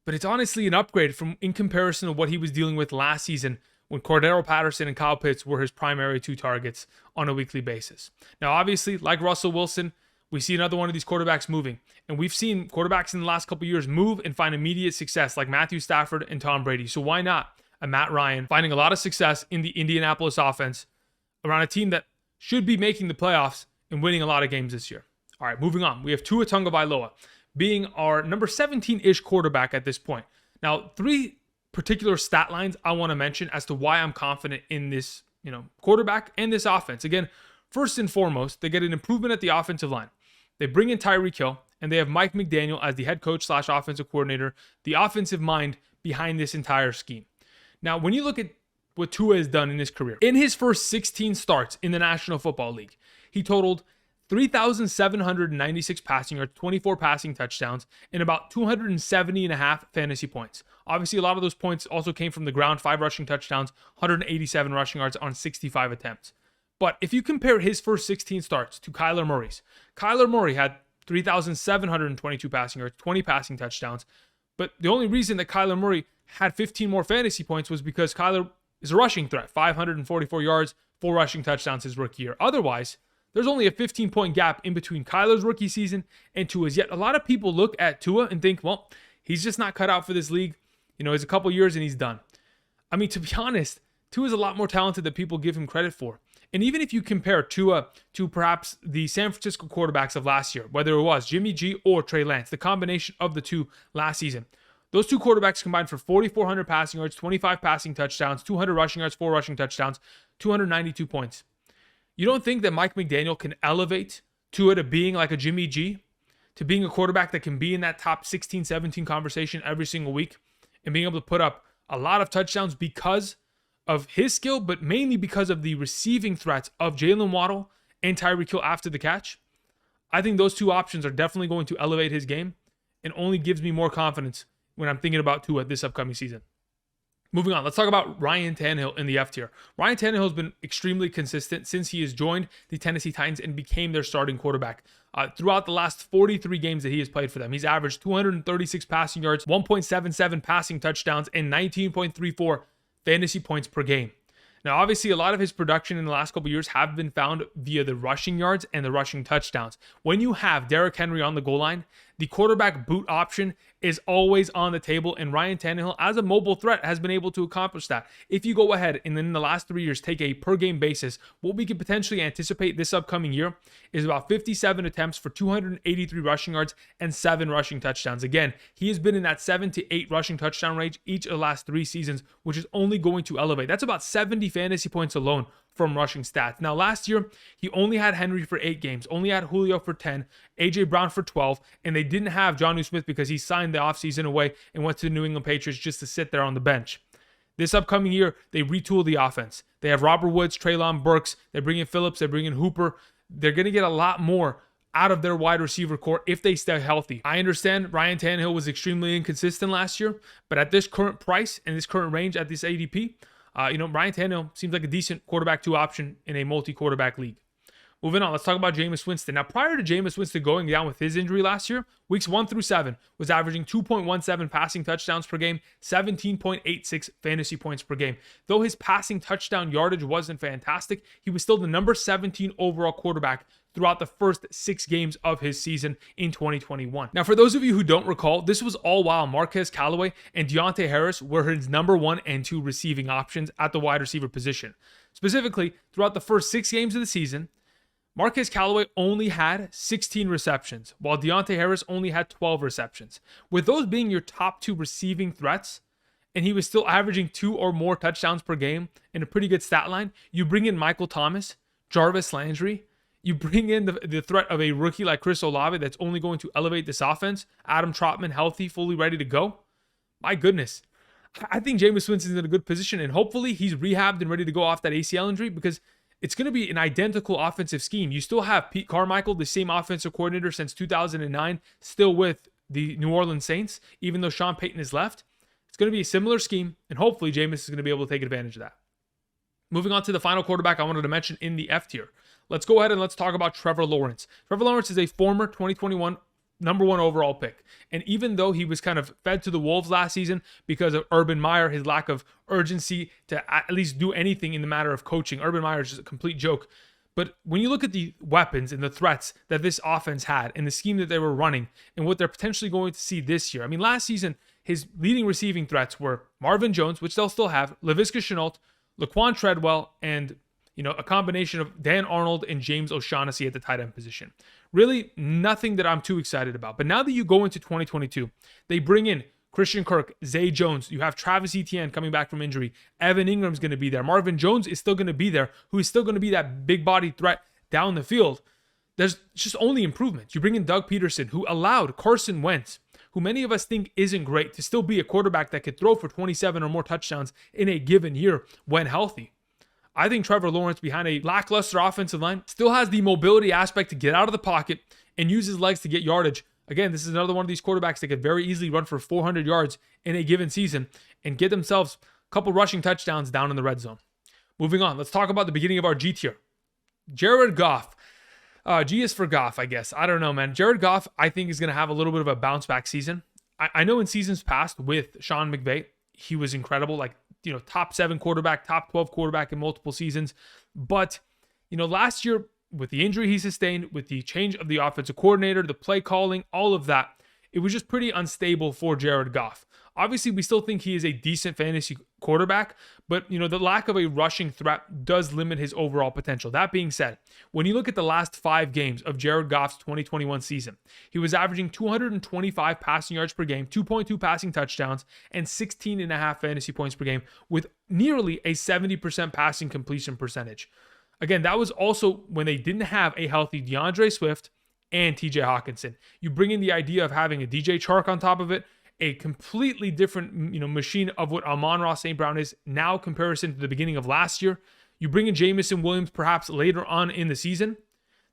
but it's honestly an upgrade from in comparison to what he was dealing with last season when Cordero Patterson and Kyle Pitts were his primary 2 targets on a weekly basis. Now, obviously, like Russell Wilson, we see another one of these quarterbacks moving. And we've seen quarterbacks in the last couple of years move and find immediate success like Matthew Stafford and Tom Brady. So why not a Matt Ryan finding a lot of success in the Indianapolis offense around a team that should be making the playoffs and winning a lot of games this year? All right, moving on. We have Tua Tongaviloa being our number 17-ish quarterback at this point. Now, 3 particular stat lines I want to mention as to why I'm confident in this, quarterback and this offense. Again, first and foremost, they get an improvement at the offensive line. They bring in Tyreek Hill, and they have Mike McDaniel as the head coach / offensive coordinator, the offensive mind behind this entire scheme. Now, when you look at what Tua has done in his career, in his first 16 starts in the National Football League, he totaled 3,796 passing yards, 24 passing touchdowns, and about 270.5 fantasy points. Obviously, a lot of those points also came from the ground, 5 rushing touchdowns, 187 rushing yards on 65 attempts. But if you compare his first 16 starts to Kyler Murray's, Kyler Murray had 3,722 passing yards, 20 passing touchdowns. But the only reason that Kyler Murray had 15 more fantasy points was because Kyler is a rushing threat, 544 yards, 4 rushing touchdowns his rookie year. Otherwise, there's only a 15-point gap in between Kyler's rookie season and Tua's. Yet a lot of people look at Tua and think, well, he's just not cut out for this league. He's a couple years and he's done. I mean, to be honest, Tua's a lot more talented than people give him credit for. And even if you compare Tua to perhaps the San Francisco quarterbacks of last year, whether it was Jimmy G or Trey Lance, the combination of the two last season, those 2 quarterbacks combined for 4,400 passing yards, 25 passing touchdowns, 200 rushing yards, 4 rushing touchdowns, 292 points. You don't think that Mike McDaniel can elevate Tua to being like a Jimmy G, to being a quarterback that can be in that top 16, 17 conversation every single week and being able to put up a lot of touchdowns because of his skill, but mainly because of the receiving threats of Jalen Waddle and Tyreek Hill after the catch? I think those 2 options are definitely going to elevate his game and only gives me more confidence when I'm thinking about Tua this upcoming season. Moving on, let's talk about Ryan Tannehill in the F tier. Ryan Tannehill has been extremely consistent since he has joined the Tennessee Titans and became their starting quarterback. Throughout the last 43 games that he has played for them, he's averaged 236 passing yards, 1.77 passing touchdowns, and 19.34 fantasy points per game. Now, obviously, a lot of his production in the last couple of years have been found via the rushing yards and the rushing touchdowns. When you have Derrick Henry on the goal line, the quarterback boot option is always on the table, and Ryan Tannehill, as a mobile threat, has been able to accomplish that. If you go ahead and then in the last 3 years take a per-game basis, what we could potentially anticipate this upcoming year is about 57 attempts for 283 rushing yards and 7 rushing touchdowns. Again, he has been in that 7 to 8 rushing touchdown range each of the last 3 seasons, which is only going to elevate. That's about 70 fantasy points alone from rushing stats. Now, last year, he only had Henry for 8 games, only had Julio for 10, A.J. Brown for 12, and they didn't have Jonnu Smith because he signed the offseason away and went to the New England Patriots just to sit there on the bench. This upcoming year, they retool the offense. They have Robert Woods, Treylon Burks, they bring in Phillips, they bring in Hooper. They're going to get a lot more out of their wide receiver core if they stay healthy. I understand Ryan Tannehill was extremely inconsistent last year, but at this current price and this current range at this ADP, Ryan Tannehill seems like a decent quarterback 2 option in a multi-quarterback league. Moving on, let's talk about Jameis Winston. Now, prior to Jameis Winston going down with his injury last year, weeks 1 through 7 was averaging 2.17 passing touchdowns per game, 17.86 fantasy points per game. Though his passing touchdown yardage wasn't fantastic, he was still the number 17 overall quarterback throughout the first 6 games of his season in 2021. Now, for those of you who don't recall, this was all while Marquez Callaway and Deontay Harris were his number 1 and 2 receiving options at the wide receiver position. Specifically, throughout the first 6 games of the season, Marquez Callaway only had 16 receptions, while Deontay Harris only had 12 receptions. With those being your top 2 receiving threats, and he was still averaging 2 or more touchdowns per game and a pretty good stat line, you bring in Michael Thomas, Jarvis Landry, you bring in the threat of a rookie like Chris Olave that's only going to elevate this offense, Adam Trotman healthy, fully ready to go. My goodness. I think Jameis Winston's in a good position, and hopefully he's rehabbed and ready to go off that ACL injury, because it's going to be an identical offensive scheme. You still have Pete Carmichael, the same offensive coordinator since 2009, still with the New Orleans Saints, even though Sean Payton has left. It's going to be a similar scheme, and hopefully Jameis is going to be able to take advantage of that. Moving on to the final quarterback I wanted to mention in the F tier. Let's go ahead and let's talk about Trevor Lawrence. Trevor Lawrence is a former 2021 number 1 overall pick. And even though he was kind of fed to the wolves last season because of Urban Meyer, his lack of urgency to at least do anything in the matter of coaching, Urban Meyer is just a complete joke. But when you look at the weapons and the threats that this offense had and the scheme that they were running and what they're potentially going to see this year. I mean, last season, his leading receiving threats were Marvin Jones, which they'll still have, Laviska Shenault, Laquan Treadwell, and a combination of Dan Arnold and James O'Shaughnessy at the tight end position. Really nothing that I'm too excited about. But now that you go into 2022, they bring in Christian Kirk, Zay Jones. You have Travis Etienne coming back from injury. Evan Ingram's going to be there. Marvin Jones is still going to be there, who is still going to be that big body threat down the field. There's just only improvements. You bring in Doug Peterson, who allowed Carson Wentz, who many of us think isn't great, to still be a quarterback that could throw for 27 or more touchdowns in a given year when healthy. I think Trevor Lawrence, behind a lackluster offensive line, still has the mobility aspect to get out of the pocket and use his legs to get yardage. Again, this is another one of these quarterbacks that could very easily run for 400 yards in a given season and get themselves a couple rushing touchdowns down in the red zone. Moving on, let's talk about the beginning of our G tier. Jared Goff. G is for Goff, I guess. I don't know, man. Jared Goff, I think, is going to have a little bit of a bounce back season. I know in seasons past with Sean McVay, he was incredible, like, top 7 quarterback, top 12 quarterback in multiple seasons. But, last year with the injury he sustained, with the change of the offensive coordinator, the play calling, all of that, it was just pretty unstable for Jared Goff. Obviously, we still think he is a decent fantasy quarterback, but the lack of a rushing threat does limit his overall potential. That being said, when you look at the last 5 games of Jared Goff's 2021 season, he was averaging 225 passing yards per game, 2.2 passing touchdowns, and 16.5 fantasy points per game, with nearly a 70% passing completion percentage. Again, that was also when they didn't have a healthy DeAndre Swift and TJ Hawkinson. You bring in the idea of having a DJ Chark on top of it, a completely different machine of what Amon-Ra St. Brown is now comparison to the beginning of last year. You bring in Jamison Williams perhaps later on in the season.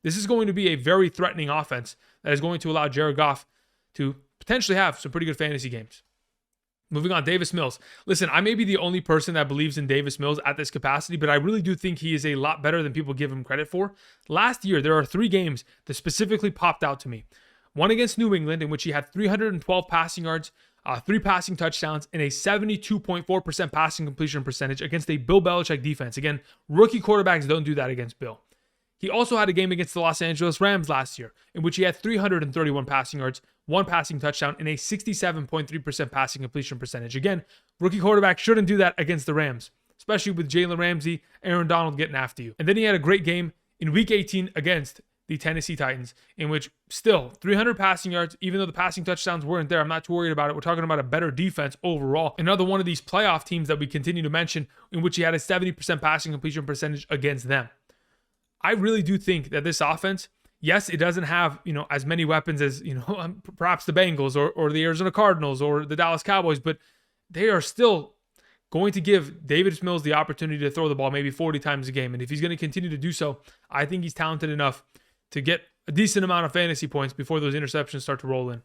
This is going to be a very threatening offense that is going to allow Jared Goff to potentially have some pretty good fantasy games. Moving on, Davis Mills. Listen, I may be the only person that believes in Davis Mills at this capacity, but I really do think he is a lot better than people give him credit for. Last year, there are 3 games that specifically popped out to me. One against New England, in which he had 312 passing yards, 3 passing touchdowns, and a 72.4% passing completion percentage against a Bill Belichick defense. Again, rookie quarterbacks don't do that against Bill. He also had a game against the Los Angeles Rams last year, in which he had 331 passing yards, 1 passing touchdown, and a 67.3% passing completion percentage. Again, rookie quarterback shouldn't do that against the Rams, especially with Jalen Ramsey, Aaron Donald getting after you. And then he had a great game in Week 18 against the Tennessee Titans, in which still 300 passing yards, even though the passing touchdowns weren't there. I'm not too worried about it. We're talking about a better defense overall. Another one of these playoff teams that we continue to mention, in which he had a 70% passing completion percentage against them. I really do think that this offense, yes, it doesn't have, as many weapons as, perhaps the Bengals or the Arizona Cardinals or the Dallas Cowboys, but they are still going to give Davis Mills the opportunity to throw the ball maybe 40 times a game. And if he's going to continue to do so, I think he's talented enough to get a decent amount of fantasy points before those interceptions start to roll in.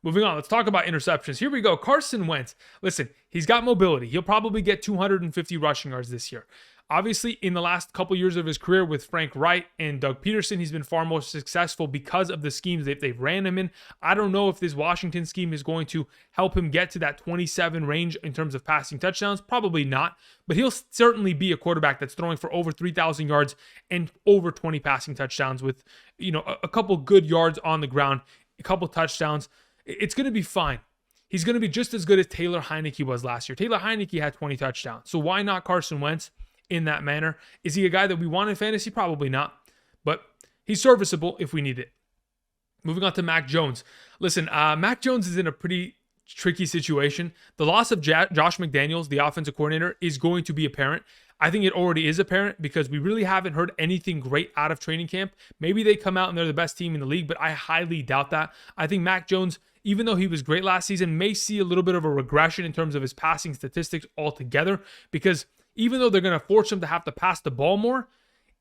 Moving on, let's talk about interceptions. Here we go. Carson Wentz. Listen, he's got mobility. He'll probably get 250 rushing yards this year. Obviously, in the last couple years of his career with Frank Wright and Doug Peterson, he's been far more successful because of the schemes they've ran him in. I don't know if this Washington scheme is going to help him get to that 27 range in terms of passing touchdowns. Probably not, but he'll certainly be a quarterback that's throwing for over 3,000 yards and over 20 passing touchdowns with, a couple good yards on the ground, a couple touchdowns. It's going to be fine. He's going to be just as good as Taylor Heineke was last year. Taylor Heineke had 20 touchdowns. So why not Carson Wentz in that manner? Is he a guy that we want in fantasy? Probably not. But he's serviceable if we need it. Moving on to Mac Jones. Listen, Mac Jones is in a pretty tricky situation. The loss of Josh McDaniels, the offensive coordinator, is going to be apparent. I think it already is apparent because we really haven't heard anything great out of training camp. Maybe they come out and they're the best team in the league, but I highly doubt that. I think Mac Jones, even though he was great last season, may see a little bit of a regression in terms of his passing statistics altogether, because even though they're going to force him to have to pass the ball more,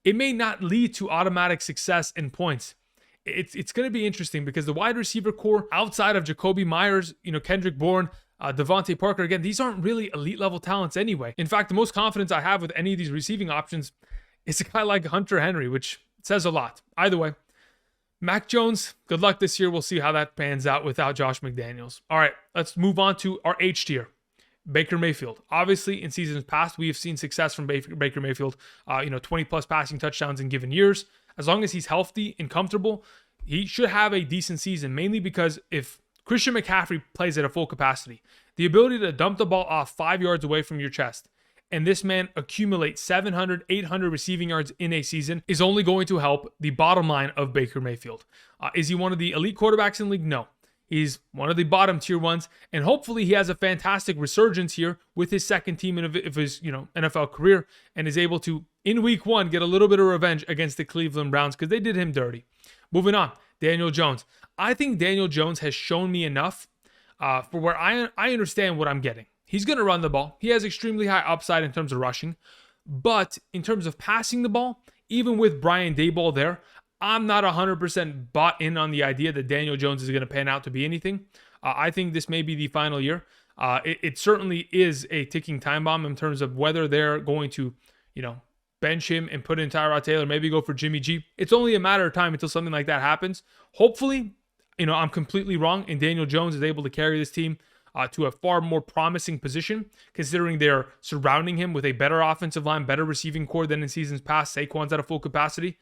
it may not lead to automatic success and points. It's going to be interesting because the wide receiver core outside of Jacoby Myers, Kendrick Bourne, Devontae Parker, again, these aren't really elite level talents anyway. In fact, the most confidence I have with any of these receiving options is a guy like Hunter Henry, which says a lot. Either way, Mac Jones, good luck this year. We'll see how that pans out without Josh McDaniels. All right, let's move on to our H tier. Baker Mayfield. Obviously, in seasons past, we have seen success from Baker Mayfield, 20 plus passing touchdowns in given years. As long as he's healthy and comfortable, he should have a decent season, mainly because if Christian McCaffrey plays at a full capacity, the ability to dump the ball off 5 yards away from your chest, and this man accumulates 700, 800 receiving yards in a season is only going to help the bottom line of Baker Mayfield. Is he one of the elite quarterbacks in the league? No. He's one of the bottom tier ones, and hopefully he has a fantastic resurgence here with his second team of his NFL career, and is able to, in week 1, get a little bit of revenge against the Cleveland Browns because they did him dirty. Moving on, Daniel Jones. I think Daniel Jones has shown me enough for where I understand what I'm getting. He's going to run the ball. He has extremely high upside in terms of rushing, but in terms of passing the ball, even with Brian Daboll there, I'm not 100% bought in on the idea that Daniel Jones is going to pan out to be anything. I think this may be the final year. It certainly is a ticking time bomb in terms of whether they're going to, bench him and put in Tyrod Taylor, maybe go for Jimmy G. It's only a matter of time until something like that happens. Hopefully, I'm completely wrong, and Daniel Jones is able to carry this team to a far more promising position, considering they're surrounding him with a better offensive line, better receiving core than in seasons past. Saquon's at a full capacity.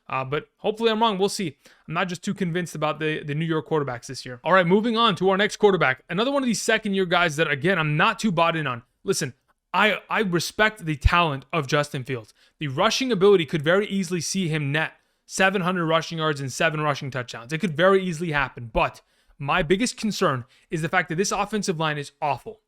But hopefully I'm wrong. We'll see. I'm not just too convinced about the New York quarterbacks this year. All right, moving on to our next quarterback. Another one of these second-year guys that, again, I'm not too bought in on. Listen, I respect the talent of Justin Fields. The rushing ability could very easily see him net 700 rushing yards and 7 rushing touchdowns. It could very easily happen. But my biggest concern is the fact that this offensive line is awful.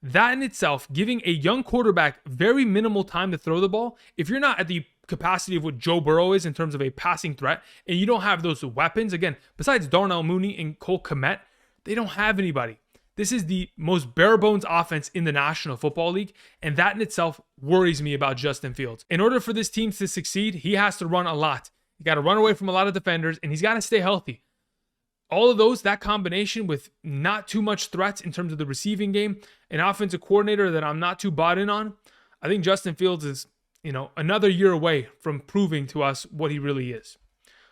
That in itself, giving a young quarterback very minimal time to throw the ball, if you're not at the capacity of what Joe Burrow is in terms of a passing threat, and you don't have those weapons, again, besides Darnell Mooney and Cole Kmet, they don't have anybody. This is the most bare bones offense in the National Football League, and that in itself worries me about Justin Fields. In order for this team to succeed, he has to run a lot. You got to run away from a lot of defenders, and he's got to stay healthy. All of those, that combination with not too much threats in terms of the receiving game, an offensive coordinator that I'm not too bought in on, I think Justin Fields is, another year away from proving to us what he really is.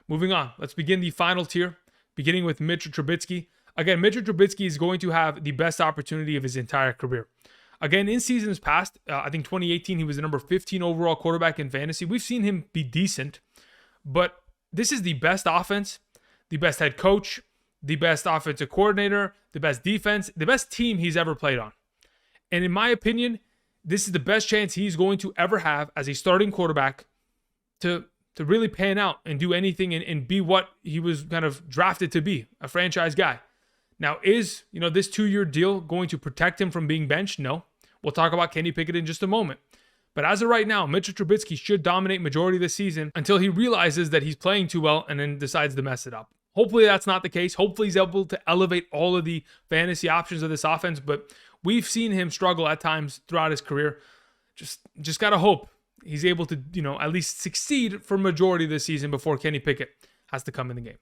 Moving on, let's begin the final tier, beginning with Mitch Trubisky. Again, Mitch Trubisky is going to have the best opportunity of his entire career. Again, in seasons past, I think 2018, he was the number 15 overall quarterback in fantasy. We've seen him be decent, but this is the best offense, the best head coach, the best offensive coordinator, the best defense, the best team he's ever played on. And in my opinion, this is the best chance he's going to ever have as a starting quarterback to really pan out and do anything and be what he was kind of drafted to be, a franchise guy. Now, is this 2-year deal going to protect him from being benched? No. We'll talk about Kenny Pickett in just a moment. But as of right now, Mitchell Trubisky should dominate majority of the season until he realizes that he's playing too well and then decides to mess it up. Hopefully that's not the case. Hopefully he's able to elevate all of the fantasy options of this offense, but we've seen him struggle at times throughout his career. Just got to hope he's able to, at least succeed for majority of the season before Kenny Pickett has to come in the game.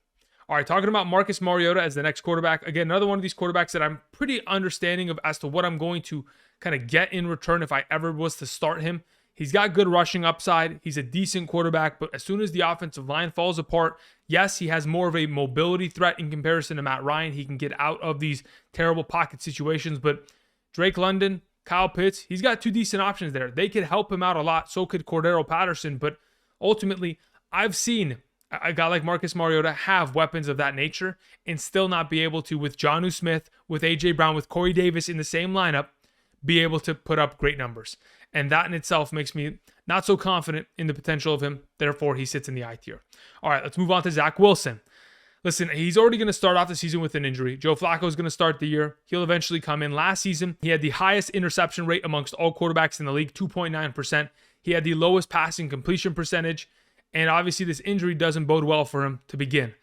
All right, talking about Marcus Mariota as the next quarterback. Again, another one of these quarterbacks that I'm pretty understanding of as to what I'm going to kind of get in return if I ever was to start him. He's got good rushing upside. He's a decent quarterback, but as soon as the offensive line falls apart, yes, he has more of a mobility threat in comparison to Matt Ryan. He can get out of these terrible pocket situations, but Drake London, Kyle Pitts, he's got two decent options there. They could help him out a lot. So could Cordero Patterson, but ultimately, I've seen a guy like Marcus Mariota have weapons of that nature and still not be able to, with Jonnu Smith, with A.J. Brown, with Corey Davis in the same lineup, be able to put up great numbers. And that in itself makes me not so confident in the potential of him. Therefore, he sits in the I tier. All right, let's move on to Zach Wilson. Listen, he's already going to start off the season with an injury. Joe Flacco is going to start the year. He'll eventually come in. Last season, he had the highest interception rate amongst all quarterbacks in the league, 2.9%. He had the lowest passing completion percentage. And obviously, this injury doesn't bode well for him to begin.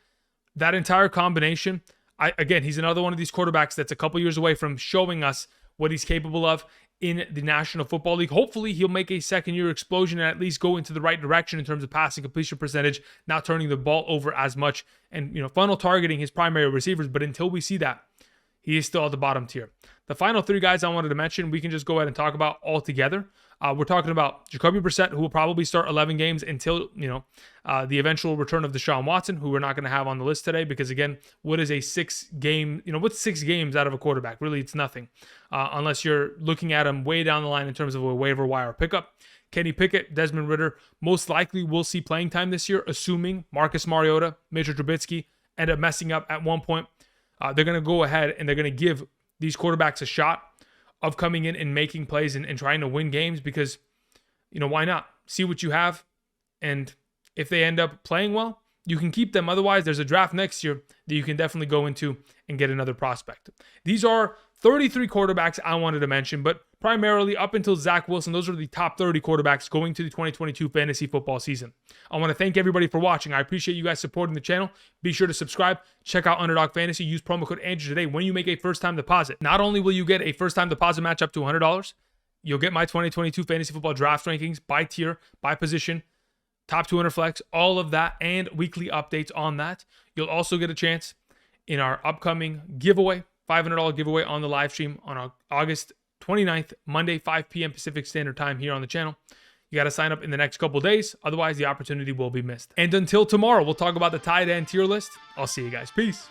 That entire combination, again, he's another one of these quarterbacks that's a couple years away from showing us what he's capable of in the National Football League. Hopefully, he'll make a second-year explosion and at least go into the right direction in terms of passing completion percentage, not turning the ball over as much and, funnel targeting his primary receivers. But until we see that, he is still at the bottom tier. The final three guys I wanted to mention, we can just go ahead and talk about all together. We're talking about Jacoby Brissett, who will probably start 11 games until, the eventual return of Deshaun Watson, who we're not going to have on the list today because, again, what is a 6-game, what's 6 games out of a quarterback? Really, it's nothing unless you're looking at him way down the line in terms of a waiver wire pickup. Kenny Pickett, Desmond Ridder, most likely will see playing time this year, assuming Marcus Mariota, Mitch Trubisky end up messing up at one point. They're going to go ahead and they're going to give these quarterbacks a shot of coming in and making plays and trying to win games because, why not? See what you have. And if they end up playing well, you can keep them. Otherwise, there's a draft next year that you can definitely go into and get another prospect. These are 33 quarterbacks I wanted to mention, but primarily up until Zach Wilson, those are the top 30 quarterbacks going to the 2022 fantasy football season. I want to thank everybody for watching. I appreciate you guys supporting the channel. Be sure to subscribe. Check out Underdog Fantasy. Use promo code Andrew today when you make a first-time deposit. Not only will you get a first-time deposit match up to $100, you'll get my 2022 fantasy football draft rankings by tier, by position, top 200 flex, all of that, and weekly updates on that. You'll also get a chance in our upcoming giveaway, $500 giveaway on the live stream on August 29th, Monday, 5 p.m. Pacific Standard Time here on the channel. You got to sign up in the next couple days. Otherwise, the opportunity will be missed. And until tomorrow, we'll talk about the tight end tier list. I'll see you guys. Peace.